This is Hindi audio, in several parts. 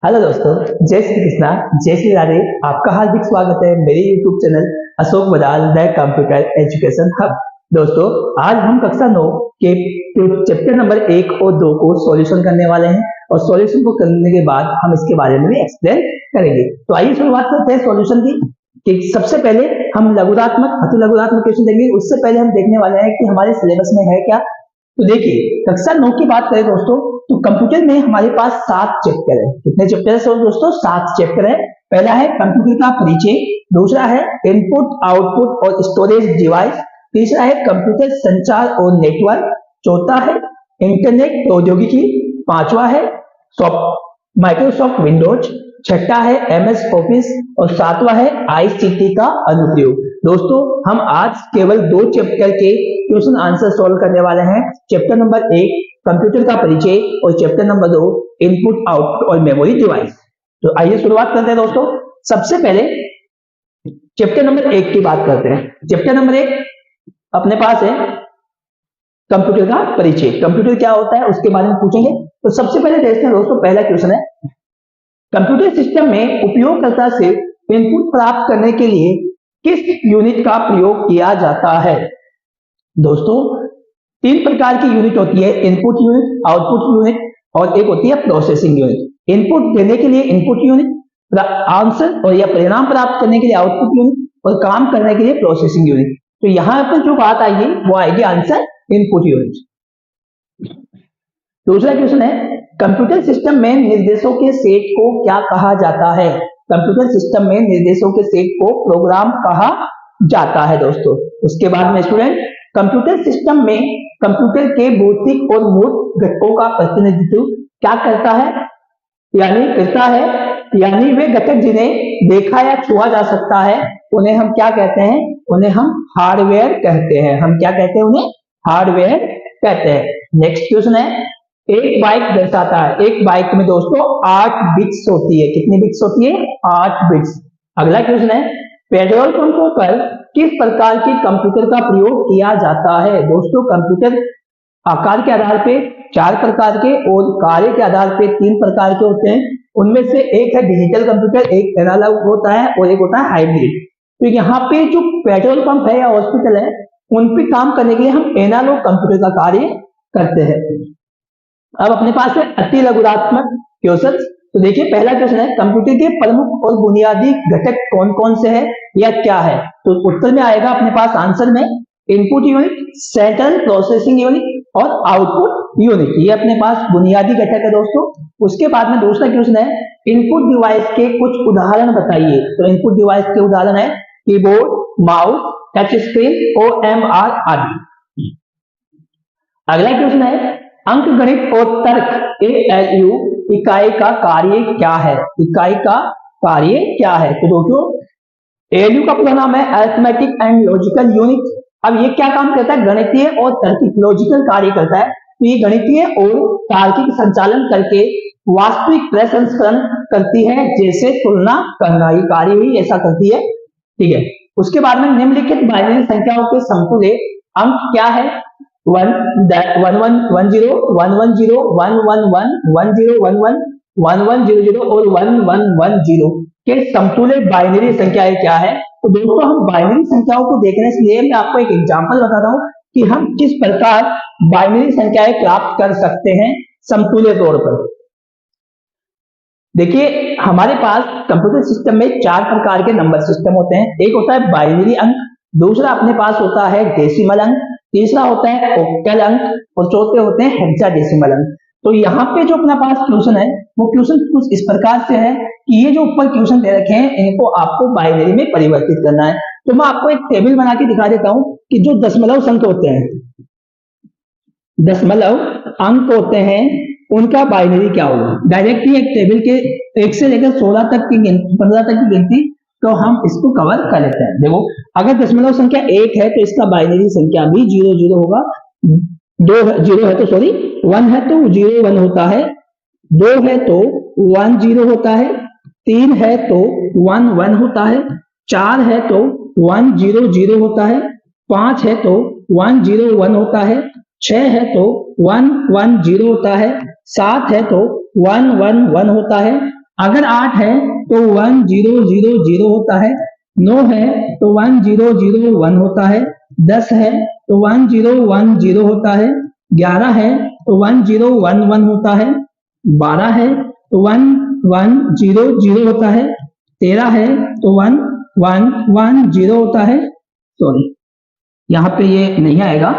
हेलो दोस्तों, जय श्री कृष्णा, जय श्री राधे। आपका हार्दिक स्वागत है मेरे YouTube channel Ashok बदाल the computer education hub. दोस्तों, आज हम कक्षा 9 के चैप्टर नंबर 1 और 2 को सॉल्यूशन करने वाले हैं और सॉल्यूशन को करने के बाद हम इसके बारे में भी एक्सप्लेन करेंगे। तो आइए शुरुआत करते हैं सॉल्यूशन की। कि सबसे पहले हम लघुरात्मक अति लघुरात्मक क्वेश्चन देंगे। उससे पहले हम देखने वाले हैं कि हमारे सिलेबस में है क्या। तो देखिए, कक्षा 9 की बात करें दोस्तों, तो कंप्यूटर में हमारे पास 7 चैप्टर है। कितने चैप्टर है दोस्तों? 7 चैप्टर है। पहला है कंप्यूटर का परिचय, दूसरा है इनपुट आउटपुट और स्टोरेज डिवाइस, तीसरा है कंप्यूटर संचार और नेटवर्क, चौथा है इंटरनेट प्रौद्योगिकी, पांचवा है माइक्रोसॉफ्ट विंडोज, छठा है MS ऑफिस और सातवां है ICT का अनुप्रयोग। दोस्तों, हम आज केवल 2 चैप्टर के क्वेश्चन आंसर सॉल्व करने वाले हैं। चैप्टर नंबर 1 कंप्यूटर का परिचय और चैप्टर नंबर 2 इनपुट आउटपुट और मेमोरी डिवाइस। तो आइए शुरुआत करते हैं दोस्तों। सबसे पहले चैप्टर नंबर 1 की बात करते हैं। चैप्टर नंबर 1 अपने पास है कंप्यूटर का परिचय। कंप्यूटर क्या होता है उसके बारे में पूछेंगे। तो सबसे पहले देखते हैं दोस्तों, पहला क्वेश्चन है कंप्यूटर सिस्टम में उपयोगकर्ता से इनपुट प्राप्त करने के लिए किस यूनिट का प्रयोग किया जाता है। दोस्तों, 3 प्रकार की यूनिट होती है, इनपुट यूनिट, आउटपुट यूनिट और एक होती है प्रोसेसिंग यूनिट। इनपुट देने के लिए इनपुट यूनिट, आंसर और या परिणाम प्राप्त करने के लिए आउटपुट यूनिट और काम करने के लिए प्रोसेसिंग यूनिट। तो यहां पर जो बात आएगी वो आएगी आंसर इनपुट यूनिट। दूसरा क्वेश्चन है कंप्यूटर सिस्टम में निर्देशों के सेट को क्या कहा जाता है। कंप्यूटर सिस्टम में निर्देशों के सेट को प्रोग्राम कहा जाता है दोस्तों। उसके बाद में स्टूडेंट, कंप्यूटर सिस्टम में कंप्यूटर के भौतिक और मूर्त घटकों का प्रतिनिधित्व क्या करता है, यानी वे घटक जिन्हें देखा या छुआ जा सकता है उन्हें हम क्या कहते हैं? उन्हें हम हार्डवेयर कहते हैं। हम क्या कहते हैं? उन्हें हार्डवेयर कहते हैं। नेक्स्ट क्वेश्चन है एक बाइट दर्शाता है। एक बाइट में दोस्तों 8 बिट्स होती है। कितनी बिट्स होती है? 8 बिट्स। अगला क्वेश्चन है पेट्रोल पंपों पर किस प्रकार के कंप्यूटर का प्रयोग किया जाता है। दोस्तों, कंप्यूटर आकार के आधार पे 4 प्रकार के और कार्य के आधार पे 3 प्रकार के होते हैं। उनमें से एक है डिजिटल कंप्यूटर, एक एनालॉग होता है और एक होता है हाइब्रिड। तो यहाँ पे जो पेट्रोल पंप है या हॉस्पिटल है उन पे काम करने के लिए हम एनालॉग कंप्यूटर का कार्य करते हैं। अब अपने पास है अति लघुरात्मक क्वेश्चन। तो देखिए, पहला क्वेश्चन है कंप्यूटर के प्रमुख और बुनियादी घटक कौन कौन से हैं या क्या है। तो उत्तर में आएगा अपने पास आंसर में input unit, central processing unit और आउटपुट यूनिट। ये अपने पास बुनियादी घटक है दोस्तों। उसके बाद में दूसरा क्वेश्चन है इनपुट डिवाइस के कुछ उदाहरण बताइए। तो इनपुट डिवाइस के उदाहरण है keyboard, mouse, touch screen, OMR आदि। अगला क्वेश्चन है अंकगणित और तर्क ALU इकाई का कार्य क्या है। इकाई का कार्य क्या है? तो दोस्तों, ALU का पूरा नाम है अरिथमेटिक एंड लॉजिकल यूनिट। अब ये क्या काम करता है? गणितीय और तार्किक लॉजिकल कार्य करता है। तो ये गणितीय और तार्किक संचालन करके वास्तविक प्रसंस्करण करती है, जैसे तुलना करना। ये कार्य ही ऐसा करती है, ठीक है। उसके बाद में निम्नलिखित बाइनरी संख्याओं के समतुल्य अंक क्या है? 1 1 1 1 0 1 1 0 1 1 1 1 0 1 1 1 1 0 0 और 1 1 1 0 के समतुल्य बाइनरी संख्याएं क्या है। तो दोस्तों, हम बाइनरी संख्याओं को देखने के लिए मैं आपको एक एग्जांपल बताता हूं कि हम किस प्रकार बाइनरी संख्याएं प्राप्त कर सकते हैं समतुल्य तौर पर। देखिए, हमारे पास कंप्यूटर सिस्टम में 4 प्रकार के नंबर सिस्टम होते हैं। एक होता है बाइनरी अंक, दूसरा अपने पास होता है डेसिमल अंक, तीसरा होता है ऑक्टल अंक और चौथे होते हैं हेक्साडेसिमल अंक। तो यहाँ पे जो अपना पास क्वेश्चन है वो क्वेश्चन कुछ इस प्रकार से है कि ये जो ऊपर क्वेश्चन दे रखे हैं इनको आपको बाइनरी में परिवर्तित करना है। तो मैं आपको एक टेबल बना के दिखा देता हूं कि जो दशमलव संख्या होते हैं, दशमलव अंक होते हैं, उनका बाइनरी क्या होगा। डायरेक्टली एक टेबल के 1 से लेकर 16 तक की 15 तक की गिनती तो हम इसको कवर कर लेते हैं। देखो, अगर दशमलव संख्या 1 है तो इसका बाइनरी संख्या भी 0 0 होगा। 2 0 है तो 1 है तो 0 1 होता है, 2 है तो 1 0 होता है, 3 है तो 1 1 होता है, 4 है तो 1 0 0 होता है, 5 है तो 1 0 1 होता है, 6 है तो 1 1 0 होता है, 7 है तो 1 1 1 होता है, अगर 8 है तो 1000 होता है, 9 है तो 1001 होता है, 10 है तो 1010 होता है, 11 है तो 1011 होता है, 12 है तो 1100 होता है, 13 है तो 1110 होता है। सॉरी, यहाँ पे ये नहीं आएगा।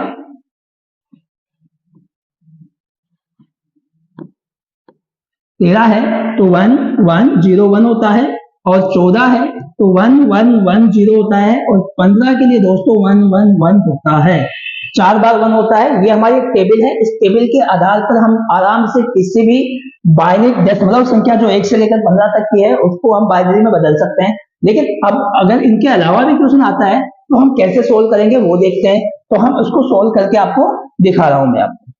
13 है तो 1101 होता है, और 14 है तो 1110 होता है, और 15 के लिए दोस्तों 111 होता है। 4 बार 1 होता है। ये हमारी एक टेबल है। इस टेबल के आधार पर हम आराम से किसी भी बाइनरी दशमलव संख्या जो 1 से लेकर 15 तक की है उसको हम बाइनरी में बदल सकते हैं। लेकिन अब अगर इनके अलावा भी क्वेश्चन आता है तो हम कैसे सोल्व करेंगे वो देखते हैं। तो हम उसको सोल्व करके आपको दिखा रहा हूं मैं आपको।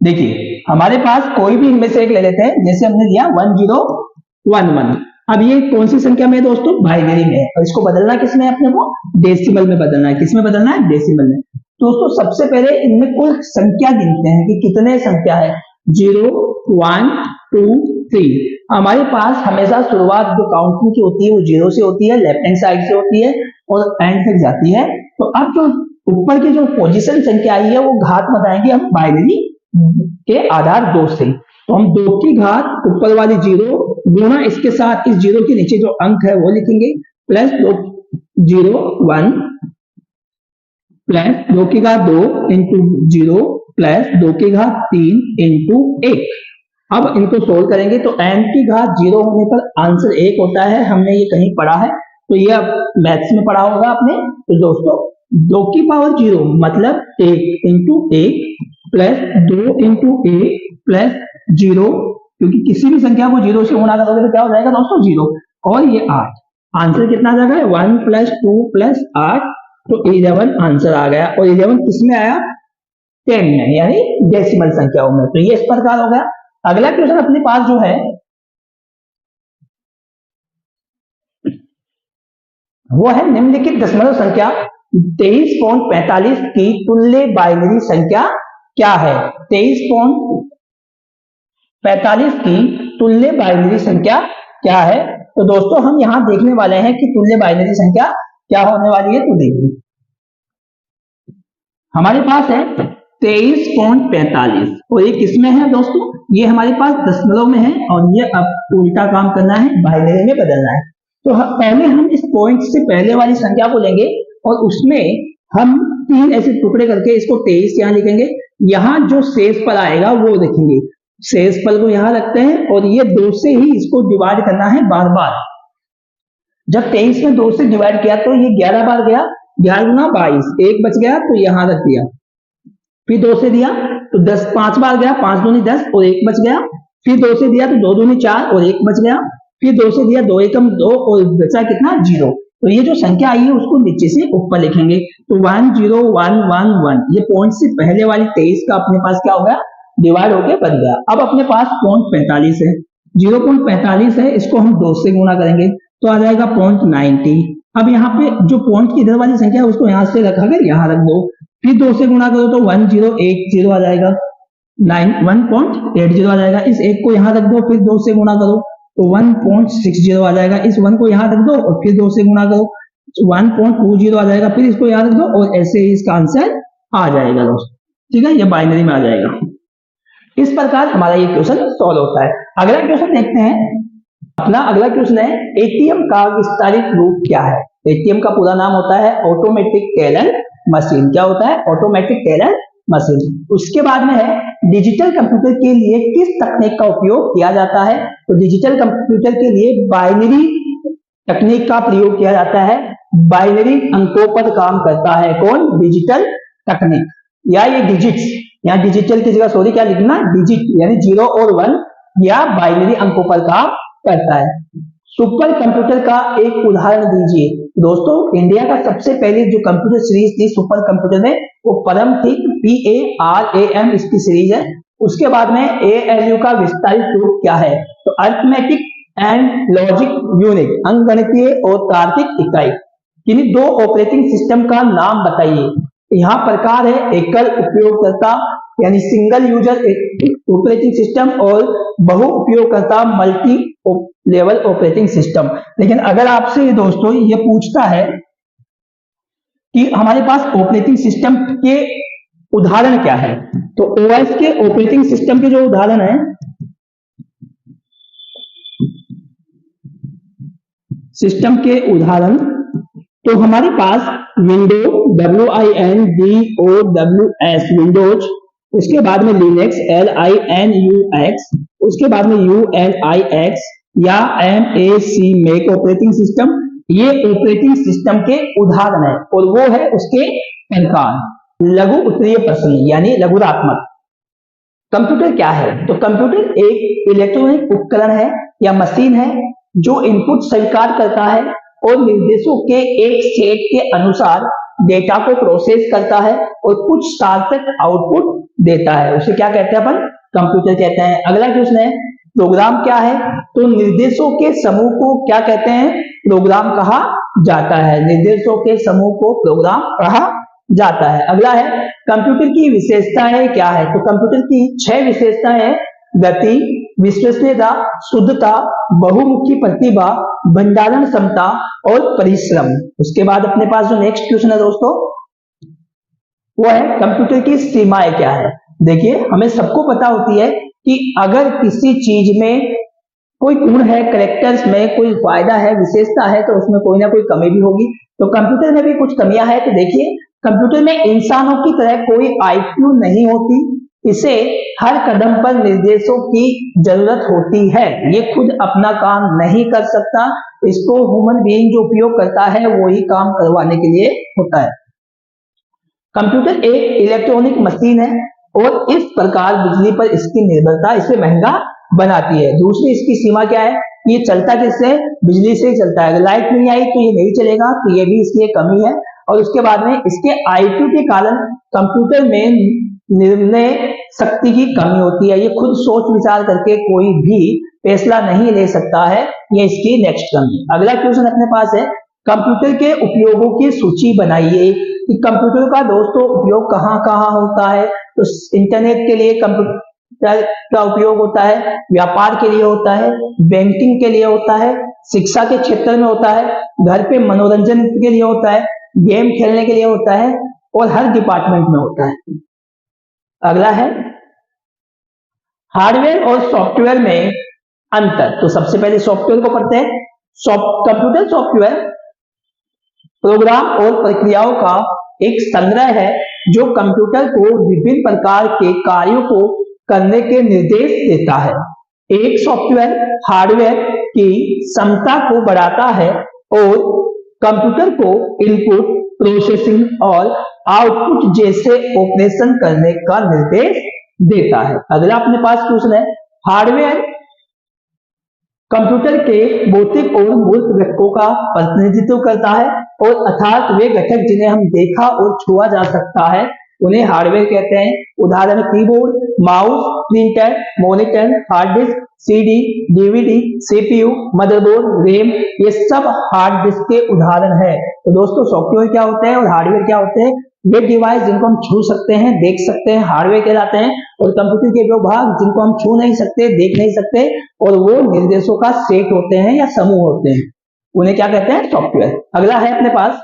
देखिए, हमारे पास कोई भी इनमें से एक ले लेते हैं। जैसे हमने दिया 1011। अब ये कौन सी संख्या में है दोस्तों? बाइनरी में है। और इसको बदलना किसमें है? अपने को डेसिमल में बदलना है। किसमें बदलना है? डेसिमल में। दोस्तों सबसे पहले इनमें कुल संख्या गिनते हैं कि कितने संख्या है। 0, 1, 2, 3। हमारे पास हमेशा शुरुआत जो काउंटिंग की होती है वो 0 से होती है, लेफ्ट हैंड साइड से होती है और एंड तक जाती है। तो अब जो ऊपर की जो पोजीशन संख्या आई है वो घात बताएंगे हम बाइनरी के आधार 2 से। तो हम 2 की घात ऊपर वाली 0 गुणा इसके साथ इस 0 के नीचे जो अंक है वो लिखेंगे, प्लस 2 0 1 प्लस 2 की घात 2 इंटू 0 प्लस 2 की घात 3 इंटू 1। अब इनको सोल्व करेंगे तो n की घात 0 होने पर आंसर 1 होता है। हमने ये कहीं पढ़ा है, तो ये अब मैथ्स में पढ़ा होगा आपने। तो दोस्तों 2 की पावर 0 मतलब 1 इंटू 1 प्लस 2 इंटू 1 प्लस 0, क्योंकि किसी भी संख्या को 0 से गुणा करोगे तो क्या हो जाएगा दोस्तों? 0। और ये 8। आंसर कितना आ जाएगा? 1 प्लस 2 प्लस 8, तो 11 आंसर आ गया। और 11 किसमें आया? 10 में, यानी डेसिमल संख्याओं में। तो ये इस प्रकार हो गया। अगला क्वेश्चन अपने पास जो है वो है निम्नलिखित दशमलव संख्या 23.45 की तुल्य बाइनरी संख्या क्या है? 23.45 की तुल्य बाइनरी संख्या क्या है? तो दोस्तों हम यहां देखने वाले हैं कि तुल्य बाइनरी संख्या क्या होने वाली है। तो देखिए, हमारे पास है 23.45 और ये किसमें है दोस्तों? ये हमारे पास दशमलव में है और ये अब उल्टा काम करना है, बाइनरी में बदलना है। तो पहले हम इस पॉइंट से पहले वाली संख्या को लेंगे और उसमें हम 3 ऐसे टुकड़े करके इसको 23 यहां लिखेंगे। यहां जो शेष पल आएगा वो देखेंगे, शेष पल को यहां रखते हैं और ये 2 से ही इसको डिवाइड करना है बार बार। जब 23 में 2 से डिवाइड किया तो ये 11 बार गया, 11 गुना 22, 1 बच गया तो यहां रख दिया। फिर 2 से दिया तो 10 5 बार गया, 5 दूनी 10 और 1 बच गया। फिर 2 से दिया तो 2 दूनी 4 और 1 बच गया। फिर 2 से दिया, 2 एकम 2 और बचा कितना? 0। तो ये जो संख्या आई है उसको नीचे से ऊपर लिखेंगे। तो 10111, ये पॉइंट से पहले वाली 23 का अपने पास क्या हो गया? डिवाइड होके बन गया। अब अपने पास 0.45 है, 0.45 है, इसको हम 2 से गुणा करेंगे तो आ जाएगा 0.90। अब यहाँ पे जो पॉइंट की इधर वाली संख्या है उसको यहाँ से रखा यहाँ रख दो। फिर 2 से गुणा करो तो 1080 आ जाएगा, 1.80 आ जाएगा। इस 1 को यहाँ रख दो, फिर 2 से गुणा करो तो 1.60 आ जाएगा। इस 1 को यहाँ रख दो और फिर 2 से गुणा करो 1.20 आ जाएगा। फिर इसको यहाँ रख दो और ऐसे ही इसका आंसर आ जाएगा दोस्तों। ठीक है, ये बाइनरी में आ जाएगा। इस प्रकार हमारा ये क्वेश्चन सॉल्व होता है। अगला क्वेश्चन देखते हैं। अपना अगला क्वेश्चन है एटीएम का विस्तारित रूप क्या है? एटीएम का पूरा नाम होता है ऑटोमेटिक टेलर मशीन। क्या होता है? Automatic teller machine. उसके बाद में है डिजिटल कंप्यूटर के लिए किस तकनीक का उपयोग किया जाता है? तो डिजिटल कंप्यूटर के लिए बाइनरी तकनीक का प्रयोग किया जाता है। बाइनरी अंकों पर काम करता है कौन? डिजिटल तकनीक। या ये डिजिट्स, यहाँ डिजिटल की जगह सॉरी क्या लिखना? डिजिट, यानी 0 और 1 या बाइनरी अंकों पर काम करता है। सुपर कंप्यूटर का एक उदाहरण दीजिए। दोस्तों इंडिया का सबसे पहले जो कंप्यूटर सीरीज थी सुपर कंप्यूटर में वो परम थी, PARAM इसकी सीरीज है। उसके बाद में ALU का विस्तारित रूप क्या है? तो अरिथमेटिक एंड लॉजिक यूनिट, अंकगणितीय और तार्किक इकाई। किन्हीं 2 ऑपरेटिंग सिस्टम का नाम बताइए। यहाँ प्रकार है एकल उपयोगकर्ता यानी सिंगल यूजर ऑपरेटिंग सिस्टम और बहु उपयोगकर्ता मल्टी लेवल ऑपरेटिंग सिस्टम। लेकिन अगर आपसे दोस्तों ये पूछता है कि हमारे पास ऑपरेटिंग सिस्टम के उदाहरण क्या है, तो ओएस के ऑपरेटिंग सिस्टम के जो उदाहरण है, सिस्टम के उदाहरण, तो हमारे पास विंडो WINDOWS विंडोज, उसके बाद में लिनक्स LINUX, उसके बाद में UNIX या MAC मैक ऑपरेटिंग सिस्टम। ये ऑपरेटिंग सिस्टम के उदाहरण है और वो है उसके प्रकार। लघु उत्तरीय प्रश्न यानी लघुरात्मक। कंप्यूटर क्या है, तो कंप्यूटर एक इलेक्ट्रॉनिक उपकरण है या मशीन है जो इनपुट स्वीकार करता है और निर्देशों के एक सेट के अनुसार डेटा को प्रोसेस करता है और कुछ सार्थक आउटपुट देता है, उसे क्या कहते हैं अपन, कंप्यूटर कहते हैं। अगला क्वेश्चन है प्रोग्राम क्या है, तो निर्देशों के समूह को क्या कहते हैं, प्रोग्राम कहा जाता है। निर्देशों के समूह को प्रोग्राम कहा जाता है। अगला है कंप्यूटर की विशेषताएं क्या है, तो कंप्यूटर की 6 विशेषताएं हैं, गति, विश्वसनीयता, शुद्धता, बहुमुखी प्रतिभा, भंडारण क्षमता और परिश्रम। उसके बाद अपने पास जो नेक्स्ट क्वेश्चन है दोस्तों वो है कंप्यूटर की सीमाएं क्या है। देखिए हमें सबको पता होती है कि अगर किसी चीज में कोई गुण है, करेक्टर्स में कोई फायदा है, विशेषता है, तो उसमें कोई ना कोई कमी भी होगी। तो कंप्यूटर में भी कुछ कमियां है। तो देखिए कंप्यूटर में इंसानों की तरह कोई IQ नहीं होती, इसे हर कदम पर निर्देशों की जरूरत होती है, ये खुद अपना काम नहीं कर सकता, इसको ह्यूमन बीइंग जो उपयोग करता है वो ही काम करवाने के लिए होता है। कंप्यूटर एक इलेक्ट्रॉनिक मशीन है और इस प्रकार बिजली पर इसकी निर्भरता इसे महंगा बनाती है। दूसरी इसकी सीमा क्या है, ये चलता किससे, बिजली से ही चलता है। अगर लाइट नहीं आई तो ये नहीं चलेगा, तो ये भी इसकी कमी है। और उसके बाद में इसके IQ के कारण कंप्यूटर में निर्णय शक्ति की कमी होती है, ये खुद सोच विचार करके कोई भी फैसला नहीं ले सकता है, ये इसकी नेक्स्ट कमी। अगला क्वेश्चन अपने पास है कंप्यूटर के उपयोगों की सूची बनाइए कि कंप्यूटर का दोस्तों उपयोग कहाँ कहाँ होता है। तो इंटरनेट के लिए कंप्यूटर का उपयोग होता है, व्यापार के लिए होता है, बैंकिंग के लिए होता है, शिक्षा के क्षेत्र में होता है, घर पे मनोरंजन के लिए होता है, गेम खेलने के लिए होता है और हर डिपार्टमेंट में होता है। अगला है हार्डवेयर और सॉफ्टवेयर में अंतर। तो सबसे पहले सॉफ्टवेयर को पढ़ते हैं। कंप्यूटर सॉफ्टवेयर प्रोग्राम और प्रक्रियाओं का एक संग्रह है जो कंप्यूटर को विभिन्न प्रकार के कार्यों को करने के निर्देश देता है। एक सॉफ्टवेयर हार्डवेयर की क्षमता को बढ़ाता है और कंप्यूटर को इनपुट, प्रोसेसिंग और आउटपुट जैसे ऑपरेशन करने का निर्देश देता है। अगला अपने पास क्वेश्चन है हार्डवेयर कंप्यूटर के भौतिक और मूर्त घटकों का प्रतिनिधित्व करता है और अर्थात वे घटक जिन्हें हम देखा और छुआ जा सकता है उन्हें हार्डवेयर कहते हैं। उदाहरण keyboard, mouse, printer, monitor, hard disk, CD, DVD, CPU, motherboard, RAM, ये सब हार्ड डिस्क के उदाहरण है। तो दोस्तों सॉफ्टवेयर क्या होते हैं और हार्डवेयर क्या होते हैं, वे डिवाइस जिनको हम छू सकते हैं, देख सकते हैं, हार्डवेयर कहलाते हैं। और कंप्यूटर के वो भाग जिनको हम छू नहीं सकते, देख नहीं सकते और वो निर्देशों का सेट होते हैं या समूह होते हैं, उन्हें क्या कहते हैं, सॉफ्टवेयर। अगला है अपने पास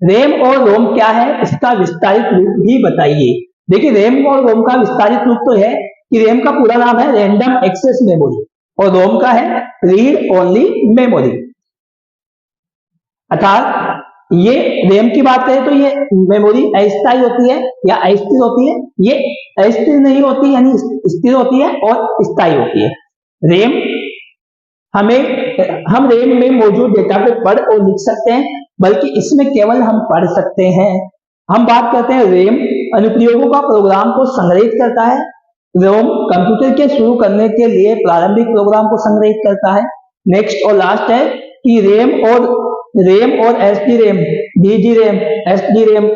रैम और रोम क्या है, इसका विस्तारित रूप भी बताइए। देखिए रैम और रोम का विस्तारित रूप तो है कि रैम का पूरा नाम है रैंडम एक्सेस मेमोरी और रोम का है रीड ओनली मेमोरी। अर्थात ये रैम की बात करें तो ये मेमोरी अस्थायी होती है या अस्थिर होती है, ये अस्थिर नहीं होती यानी स्थिर होती है और स्थायी होती है। रैम हम रैम में मौजूद डेटा को पढ़ और लिख सकते हैं, बल्कि इसमें केवल हम पढ़ सकते हैं। हम बात करते हैं रैम अनुप्रयोगों का प्रोग्राम को संग्रहित करता है। रोम कंप्यूटर के शुरू करने के लिए प्रारंभिक प्रोग्राम को संग्रहित करता है। नेक्स्ट और लास्ट है कि रैम और SD RAM, DG RAM, SD RAM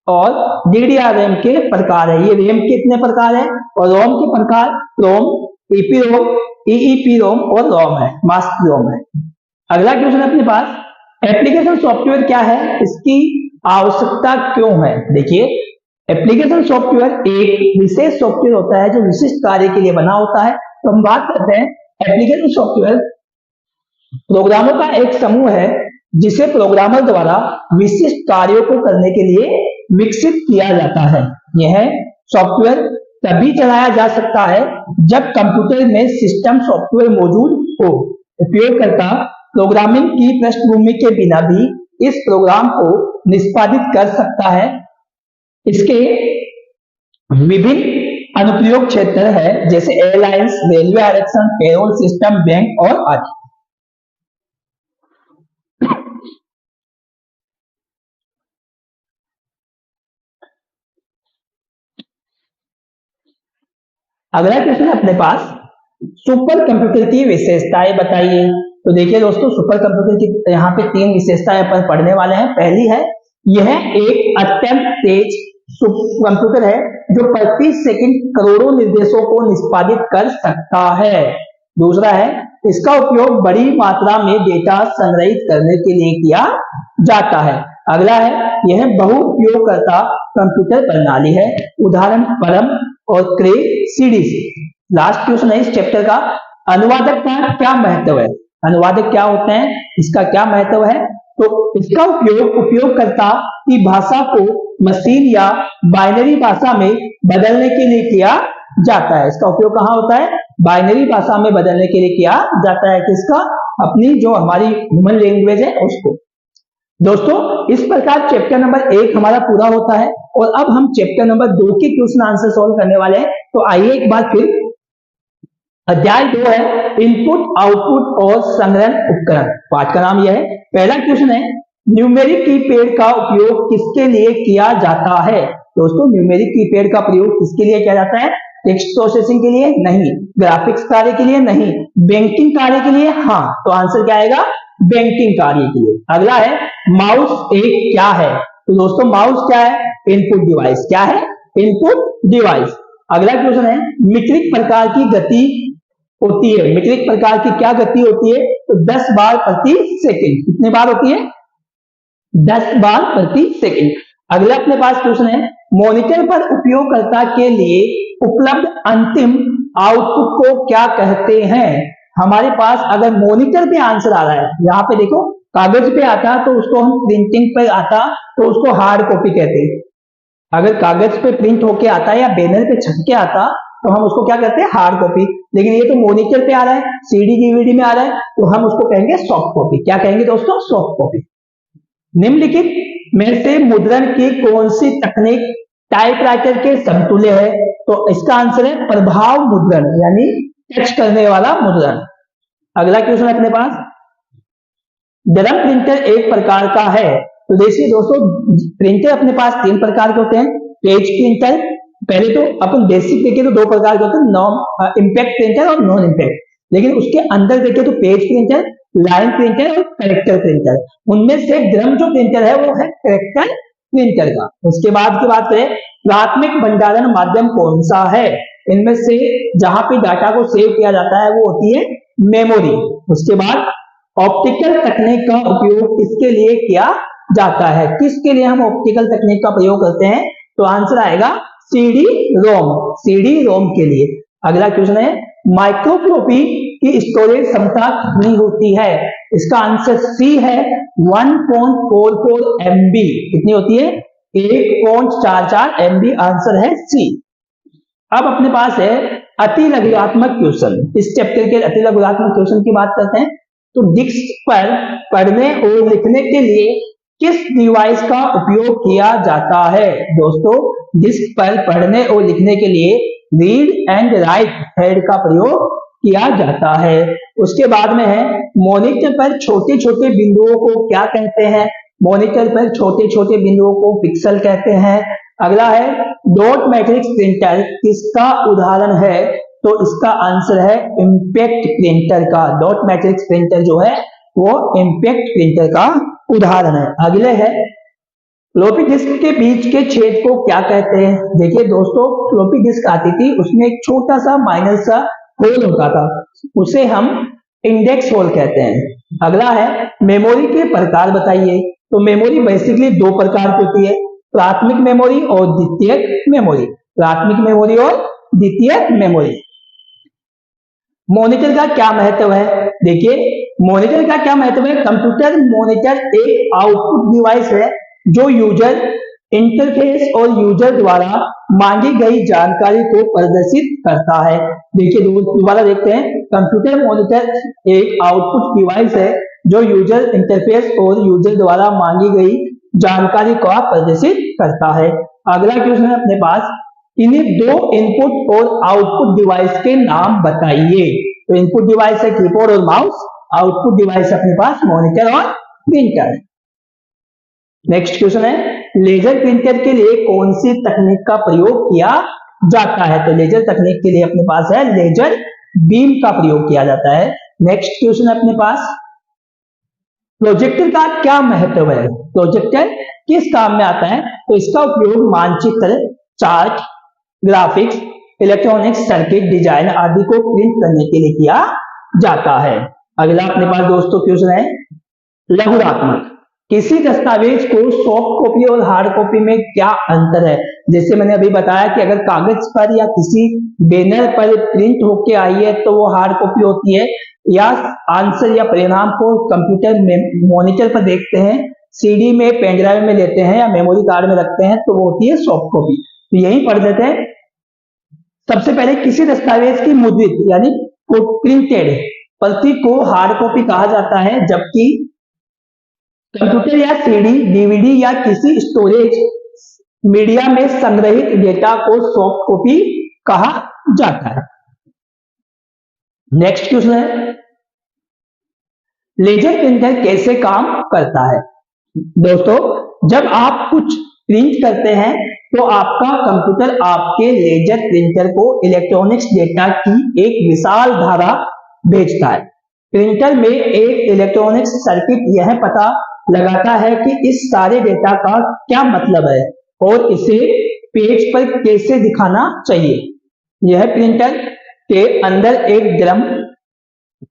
और DDR रैम के प्रकार है। ये रैम के इतने प्रकार है और रोम के प्रकार रोम, EPROM, EEPROM और रोम है, मास्टर रोम है। अगला क्वेश्चन अपने पास एप्लीकेशन सॉफ्टवेयर क्या है, इसकी आवश्यकता क्यों है? देखिए, एप्लीकेशन सॉफ्टवेयर एक विशेष सॉफ्टवेयर होता है जो विशिष्ट कार्य के लिए बना होता है। तो हम बात करते हैं, एप्लीकेशन सॉफ्टवेयर प्रोग्रामों का एक समूह है जिसे प्रोग्रामर द्वारा विशिष्ट कार्यों को करने के लिए विकसित किया जाता है। यह सॉफ्टवेयर तभी चलाया जा सकता है जब कंप्यूटर में सिस्टम सॉफ्टवेयर मौजूद हो। उपयोगकर्ता प्रोग्रामिंग की पृष्ठभूमि के बिना भी इस प्रोग्राम को निष्पादित कर सकता है। इसके विभिन्न अनुप्रयोग क्षेत्र है, जैसे एयरलाइंस, रेलवे आरक्षण, पेरोल सिस्टम, बैंक और आदि। अगला क्वेश्चन है अपने पास, सुपर कंप्यूटर की विशेषताएं बताइए। तो देखिए दोस्तों, सुपर कंप्यूटर की यहाँ पे 3 विशेषताएं अपन पढ़ने वाले हैं। पहली है, यह एक अत्यंत तेज कंप्यूटर है जो प्रति सेकंड करोड़ों निर्देशों को निष्पादित कर सकता है। दूसरा है, इसका उपयोग बड़ी मात्रा में डेटा संग्रहित करने के लिए किया जाता है। अगला है, यह बहुउपयोगकर्ता कंप्यूटर प्रणाली है, उदाहरण परम और क्रे सीरीज। लास्ट क्वेश्चन है इस चैप्टर का, अनुवादक का क्या महत्व है? अनुवादक क्या होते हैं, इसका क्या महत्व है? तो इसका उपयोग उपयोगकर्ता की भाषा को मशीन या बाइनरी भाषा में बदलने के लिए किया जाता है। इसका उपयोग कहाँ होता है? बाइनरी भाषा में बदलने के लिए किया जाता है। किसका? अपनी जो हमारी ह्यूमन लैंग्वेज है उसको। दोस्तों, इस प्रकार चैप्टर नंबर 1 हमारा पूरा होता है और अब हम चैप्टर नंबर 2 के क्वेश्चन आंसर सॉल्व करने वाले हैं। तो आइए एक बार फिर, अध्याय 2 है इनपुट, आउटपुट और संग्रहण उपकरण। पाठ का नाम यह है। पहला क्वेश्चन है, न्यूमेरिक कीपैड का उपयोग किसके लिए किया जाता है? दोस्तों, न्यूमेरिक कीपैड का प्रयोग किसके लिए किया जाता है? टेक्स्ट प्रोसेसिंग के लिए? नहीं। ग्राफिक्स कार्य के लिए? नहीं। बैंकिंग कार्य के लिए? हाँ। तो आंसर क्या आएगा? बैंकिंग कार्य के लिए। अगला है, माउस एक क्या है? तो दोस्तों, माउस क्या है? Input device. क्या है? Input device. अगला क्वेश्चन है, मीट्रिक प्रकार की गति होती है। मीट्रिक प्रकार की क्या गति होती है? तो 10 बार प्रति सेकंड। कितने बार होती है? 10 बार प्रति सेकंड। अगला अपने पास क्वेश्चन है, मॉनिटर पर उपयोगकर्ता के लिए उपलब्ध अंतिम आउटपुट को क्या कहते हैं? हमारे पास अगर मॉनिटर पे आंसर आ रहा है, यहाँ पे देखो कागज पे आता तो उसको हम प्रिंटिंग पे आता तो उसको हार्ड कॉपी कहते हैं। अगर कागज पे प्रिंट होके आता है या बैनर पे छप के आता तो हम उसको क्या कहते हैं? Hard copy. लेकिन ये तो मॉनिटर पे आ रहा है, सीडी डीवीडी में आ रहा है, तो हम उसको कहेंगे सॉफ्ट कॉपी। क्या कहेंगे दोस्तों? Soft copy. निम्नलिखित में से मुद्रण की कौन सी तकनीक टाइपराइटर के समतुल्य है? तो इसका आंसर है प्रभाव मुद्रण, यानी टच करने वाला मुद्रण। अगला क्वेश्चन है अपने पास, ड्रम प्रिंटर एक प्रकार का है। तो देखिए दोस्तों, प्रिंटर अपने पास 3 प्रकार के होते हैं। पेज प्रिंटर, पहले तो अपन बेसिक देखें तो 2 प्रकार के होते हैं, नॉन इंपैक्ट प्रिंटर और नॉन इंपैक्ट। लेकिन उसके अंदर देखें तो पेज प्रिंटर, लाइन प्रिंटर और करेक्टर प्रिंटर। उनमें से ड्रम जो प्रिंटर है वो है करेक्टर प्रिंटर का। उसके बाद की बात करें, प्राथमिक भंडारण माध्यम कौन सा है? इनमें से जहां पे डाटा को सेव किया जाता है वो होती है मेमोरी। उसके बाद ऑप्टिकल तकनीक का उपयोग किसके लिए किया जाता है? किसके लिए हम ऑप्टिकल तकनीक का प्रयोग करते हैं? तो आंसर आएगा सीडी रोम। सीडी रोम के लिए। अगला क्वेश्चन है, माइक्रोफ्लोपी की स्टोरेज क्षमता कितनी होती है? इसका आंसर सी है 1.44 MB। कितनी होती है? 1.44 MB। आंसर है सी। अब अपने पास है अति लघुत्मक क्वेश्चन। इस चैप्टर के अति लघुत्मक क्वेश्चन की बात करते हैं। तो डिस्क पर पढ़ने और लिखने के लिए किस डिवाइस का उपयोग किया जाता है? दोस्तों, डिस्क पर पढ़ने और लिखने के लिए रीड एंड राइट हेड का प्रयोग किया जाता है। उसके बाद में है, मॉनिटर पर छोटे छोटे बिंदुओं को क्या कहते हैं? मॉनिटर पर छोटे छोटे बिंदुओं को पिक्सल कहते हैं। अगला है, डॉट मैट्रिक्स प्रिंटर किसका उदाहरण है? तो इसका आंसर है इंपैक्ट प्रिंटर का। डॉट मैट्रिक्स प्रिंटर जो है वो इंपैक्ट प्रिंटर का उदाहरण है। अगले है, फ्लॉपी डिस्क के बीच के छेद को क्या कहते हैं? देखिए दोस्तों, फ्लॉपी डिस्क आती थी, उसमें एक छोटा सा माइनर सा होल होता था, उसे हम इंडेक्स होल कहते हैं। अगला है, मेमोरी के प्रकार बताइए। तो मेमोरी बेसिकली दो प्रकार की होती है, प्राथमिक मेमोरी और द्वितीयक मेमोरी। प्राथमिक मेमोरी और द्वितीयक मेमोरी। मॉनिटर का क्या महत्व है? देखिए, मॉनिटर का क्या महत्व है। कंप्यूटर मॉनिटर एक आउटपुट डिवाइस है जो यूजर इंटरफेस और यूजर द्वारा मांगी गई जानकारी को प्रदर्शित करता है। देखिए दोबारा देखते हैं, कंप्यूटर मॉनिटर एक आउटपुट डिवाइस है जो यूजर इंटरफेस और यूजर द्वारा मांगी गई जानकारी को प्रदर्शित करता है। अगला क्वेश्चन है अपने पास, इन्हें दो इनपुट और आउटपुट डिवाइस के नाम बताइए। तो इनपुट डिवाइस है कीबोर्ड और माउस, आउटपुट डिवाइस अपने पास मॉनिटर और प्रिंटर। नेक्स्ट क्वेश्चन है, लेजर प्रिंटर के लिए कौन सी तकनीक का प्रयोग किया जाता है? तो लेजर तकनीक के लिए अपने पास है लेजर बीम का प्रयोग किया जाता है। नेक्स्ट क्वेश्चन है अपने पास, प्रोजेक्टर का क्या महत्व है? प्रोजेक्टर किस काम में आता है? तो इसका उपयोग मानचित्र, chart, graphics, electronics circuit design आदि को प्रिंट करने के लिए किया जाता है। अगला अपने पास दोस्तों क्वेश्चन है, लघुरात्मक। किसी दस्तावेज को सॉफ्ट कॉपी और हार्ड कॉपी में क्या अंतर है? जैसे मैंने अभी बताया कि अगर कागज पर या किसी बैनर पर प्रिंट होके आई है तो वो हार्ड कॉपी होती है, या आंसर या परिणाम को कंप्यूटर में मॉनिटर पर देखते हैं, सीडी में, पेन ड्राइव में लेते हैं या मेमोरी कार्ड में रखते हैं तो वो होती है सॉफ्ट कॉपी। तो यही पढ़ देते हैं। सबसे पहले किसी दस्तावेज की मुद्रित यानी प्रिंटेड प्रति को हार्ड कॉपी कहा जाता है, जबकि कंप्यूटर या सीडी, डीवीडी या किसी स्टोरेज मीडिया में संग्रहित डेटा को सॉफ्ट कॉपी कहा जाता है। नेक्स्ट क्वेश्चन है, लेजर प्रिंटर कैसे काम करता है? दोस्तों, जब आप कुछ प्रिंट करते हैं तो आपका कंप्यूटर आपके लेजर प्रिंटर को इलेक्ट्रॉनिक्स डेटा की एक विशाल धारा भेजता है। प्रिंटर में एक इलेक्ट्रॉनिक्स सर्किट यह पता लगाता है कि इस सारे डेटा का क्या मतलब है और इसे पेज पर कैसे दिखाना चाहिए। यह प्रिंटर के अंदर एक ड्रम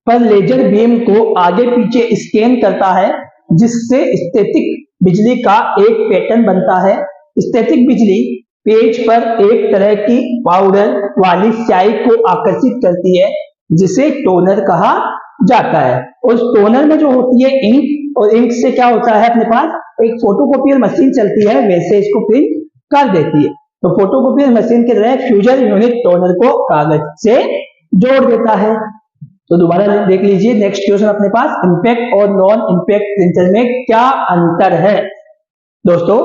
पर लेजर बीम को आगे पीछे स्कैन करता है, जिससे स्टैटिक बिजली का एक पैटर्न बनता है। स्टैटिक बिजली पेज पर एक तरह की पाउडर वाली स्याही को आकर्षित करती है, जिसे टोनर कहा जाता है। उस टोनर में जो होती है इंक, और इंक से क्या होता है अपने पास एक फोटोकॉपियर मशीन चलती है, वैसे इसको प्रिंट कर देती है। तो फोटोकॉपियर मशीन के तरह फ्यूजन यूनिट टोनर को कागज से जोड़ देता है। तो दोबारा देख लीजिए नेक्स्ट क्वेश्चन अपने पास, इंपैक्ट और नॉन इंपैक्ट प्रिंटर में क्या अंतर है? दोस्तों,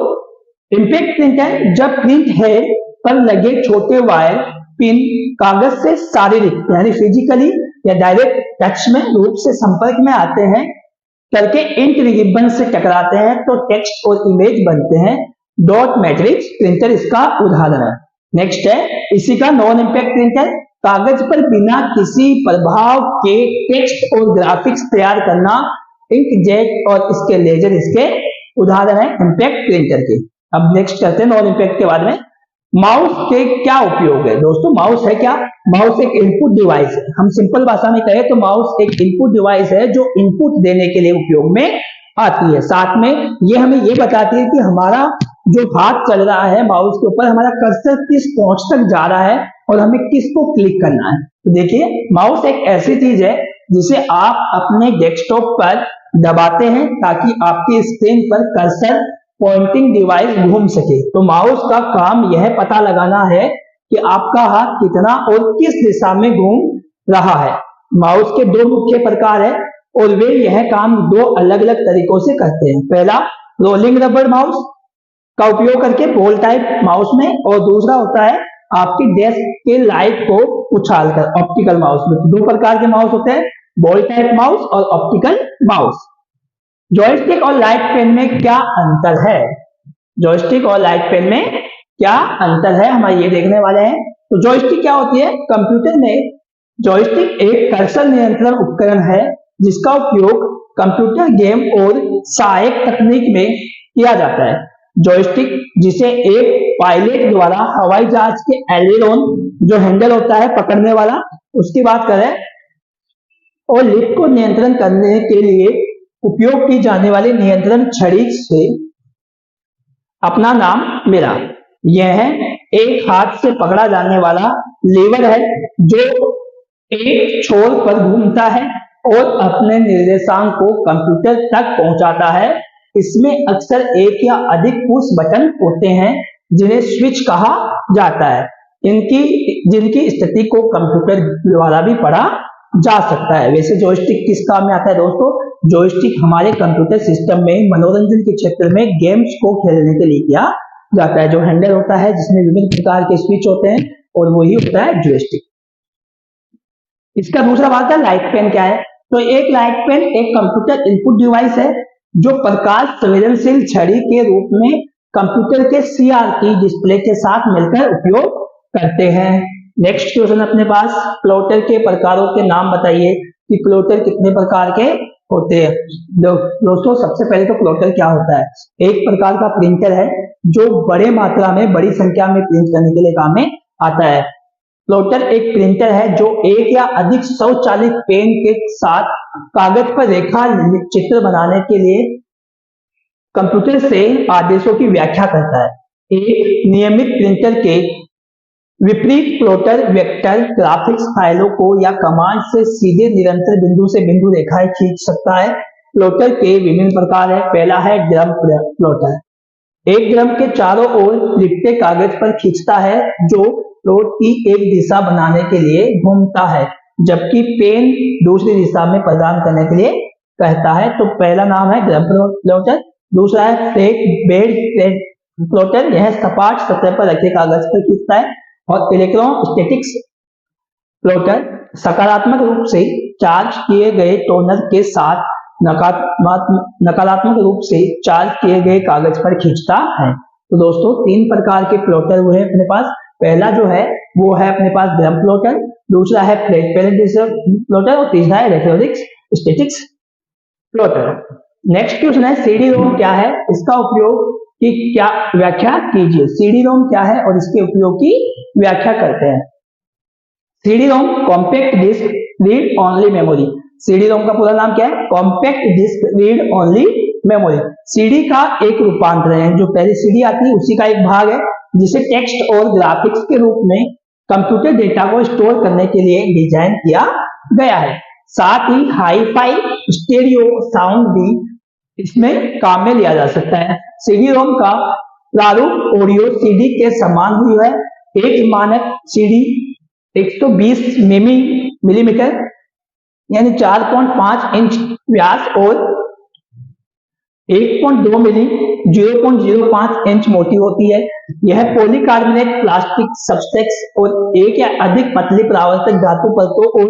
इंपैक्ट प्रिंटर जब प्रिंट हेड पर लगे छोटे वायर पिन कागज से शारीरिक यानी फिजिकली या डायरेक्ट टच में रूप से संपर्क में आते हैं करके इंक रिबन से टकराते हैं तो टेक्स्ट और इमेज बनते हैं। डॉट मैट्रिक्स प्रिंटर इसका उदाहरण है। नेक्स्ट है इसी का नॉन इंपैक्ट प्रिंटर, कागज पर बिना किसी प्रभाव के टेक्स्ट और ग्राफिक्स तैयार करना। इंकजेट और इसके लेजर इसके उदाहरण है इंपैक्ट प्रिंटर के। अब नेक्स्ट करते हैं नॉन इंपैक्ट के बारे में। माउस के क्या उपयोग है? दोस्तों, माउस है क्या? माउस एक इनपुट डिवाइस है। हम सिंपल भाषा में कहें तो माउस एक इनपुट डिवाइस है जो इनपुट देने के लिए उपयोग में आती है। साथ में ये हमें ये बताती है कि हमारा जो हाथ चल रहा है माउस के ऊपर, हमारा कर्सर किस पहुंच तक जा रहा है और हमें किसको क्लिक करना है। तो देखिए, माउस एक ऐसी चीज है जिसे आप अपने डेस्कटॉप पर दबाते हैं ताकि आपकी स्क्रीन पर कर्सर पॉइंटिंग डिवाइस घूम सके। तो माउस का काम यह पता लगाना है कि आपका हाथ कितना और किस दिशा में घूम रहा है। माउस के दो मुख्य प्रकार है और वे यह काम दो अलग अलग तरीकों से करते हैं। पहला, रोलिंग रबर माउस का उपयोग करके बॉल टाइप माउस में, और दूसरा होता है आपकी डेस्क के लाइट को उछालकर ऑप्टिकल माउस में। दो प्रकार के माउस होते हैं, बॉल टाइप माउस और ऑप्टिकल माउस। जॉयस्टिक और लाइट पेन में क्या अंतर है? जॉयस्टिक और लाइट पेन में क्या अंतर है, हम ये देखने वाले हैं। तो जॉयस्टिक क्या होती है? कंप्यूटर में जॉयस्टिक एक कर्सर नियंत्रण उपकरण है जिसका उपयोग कंप्यूटर गेम और सहायक तकनीक में किया जाता है। जॉयस्टिक जिसे एक पायलट द्वारा हवाई जहाज के एलेरोन जो हैंडल होता है पकड़ने वाला, उसकी बात करें, और लिफ्ट को नियंत्रण करने के लिए उपयोग की जाने वाली नियंत्रण छड़ी से अपना नाम मिला। यह एक हाथ से पकड़ा जाने वाला लीवर है जो एक छोर पर घूमता है और अपने निर्देशांक को कंप्यूटर तक पहुंचाता है। इसमें अक्सर एक या अधिक पुश बटन होते हैं जिन्हें स्विच कहा जाता है, जिनकी स्थिति को कंप्यूटर द्वारा भी पढ़ा जा सकता है। वैसे जॉयस्टिक किस काम में आता है दोस्तों? जॉयस्टिक हमारे कंप्यूटर सिस्टम में मनोरंजन के क्षेत्र में गेम्स को खेलने के लिए किया जाता है। जो हैंडल होता है जिसमें विभिन्न प्रकार के स्विच होते हैं और वही होता है जॉयस्टिक। इसका दूसरा भाग है लाइट पेन क्या है? तो एक लाइट पेन एक कंप्यूटर इनपुट डिवाइस है जो प्रकाश संवेदनशील छड़ी के रूप में कंप्यूटर के सीआरटी डिस्प्ले के साथ मिलकर उपयोग करते हैं। नेक्स्ट क्वेश्चन अपने पास, प्लॉटर के प्रकारों के नाम बताइए कि प्लॉटर कितने प्रकार के होते हैं। दोस्तों सबसे पहले तो प्लॉटर क्या होता है? एक प्रकार का प्रिंटर है जो बड़े मात्रा में बड़ी संख्या में प्रिंट करने के लिए काम में आता है। प्लॉटर एक प्रिंटर है जो एक या अधिक स्वचालित पेन के साथ कागज पर रेखा चित्र बनाने के लिए कंप्यूटर से आदेशों की व्याख्या करता है। एक नियमित प्रिंटर के विपरीत प्लॉटर वेक्टर ग्राफिक्स फाइलों को या कमांड से सीधे निरंतर बिंदु से बिंदु रेखाएं खींच सकता है। प्लॉटर के विभिन्न प्रकार है। पहला है ड्रम प्लॉटर, एक ड्रम के चारों ओर लिपटे कागज पर खींचता है जो प्लॉट की एक दिशा बनाने के लिए घूमता है जबकि पेन दूसरी दिशा में प्रदान करने के लिए कहता है। तो पहला नाम है ड्रम प्लॉटर। दूसरा है फ्लैट बेड प्लॉटर, यह सपाट सतह पर रखे कागज पर खींचता है। और इलेक्ट्रोस्टैटिक्स प्लॉटर सकारात्मक रूप से चार्ज किए गए टोनर के साथ नकारात्मक रूप से चार्ज किए गए कागज पर खींचता है। तो दोस्तों तीन प्रकार के प्लॉटर हुए अपने पास। पहला जो है वो है अपने पास ड्रम प्लॉटर, दूसरा है फ्लैट पैरेलल प्लॉटर और तीसरा है इलेक्ट्रोस्टैटिक्स प्लॉटर। नेक्स्ट क्वेश्चन है सीडी रोम क्या है, इसका उपयोग की क्या व्याख्या कीजिए। सीडी रोम क्या है और इसके उपयोग की व्याख्या करते हैं। CD ROM compact disc read only memory. CD ROM का पूरा नाम क्या है? Compact disc read only memory. CD का एक रूपांतर है, जो पहले सीडी आती है उसी का एक भाग है जिसे टेक्स्ट और ग्राफिक्स के रूप में कंप्यूटर डेटा को स्टोर करने के लिए डिजाइन किया गया है। साथ ही हाई फाई स्टेरियो साउंड भी इसमें काम में लिया जा सकता है। सीडी रोम का प्रारूप ऑडियो सीडी के समान ही है। एक मानक सीडी 120 मिलीमीटर यानी 4.5 इंच व्यास और 1.2 मिली 0.05 इंच मोटी होती है। यह पॉलीकार्बोनेट प्लास्टिक सब्सट्रेट्स और एक या अधिक पतली परावर्तक धातु परतों और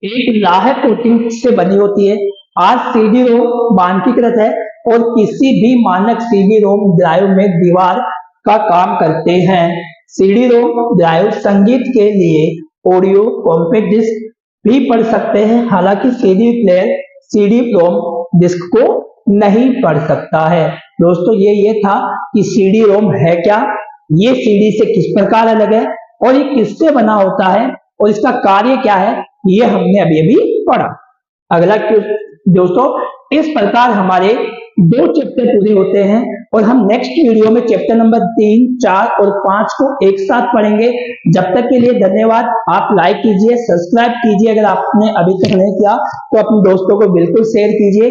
एक लाह कोटिंग से बनी होती है। आज सीडी रोम मानकीकृत है और किसी भी मानक सीडी रोम ड्राइव में दीवार का काम करते हैं। सीडी रोम ड्राइव संगीत के लिए ऑडियो कॉम्पैक्ट डिस्क भी पढ़ सकते हैं, हालांकि CD player CD ROM disc को नहीं पढ़ सकता है। दोस्तों ये था कि सीडी रोम है क्या, ये सीडी से किस प्रकार अलग है और ये किससे बना होता है और इसका कार्य क्या है, ये हमने अभी पढ़ा। अगला दोस्तों इस प्रकार हमारे 2 चैप्टर पूरे होते हैं और हम नेक्स्ट वीडियो में चैप्टर नंबर 3, 4 और 5 को एक साथ पढ़ेंगे। जब तक के लिए धन्यवाद। आप लाइक कीजिए, सब्सक्राइब कीजिए, अगर आपने अभी तक नहीं किया तो अपने दोस्तों को बिल्कुल शेयर कीजिए।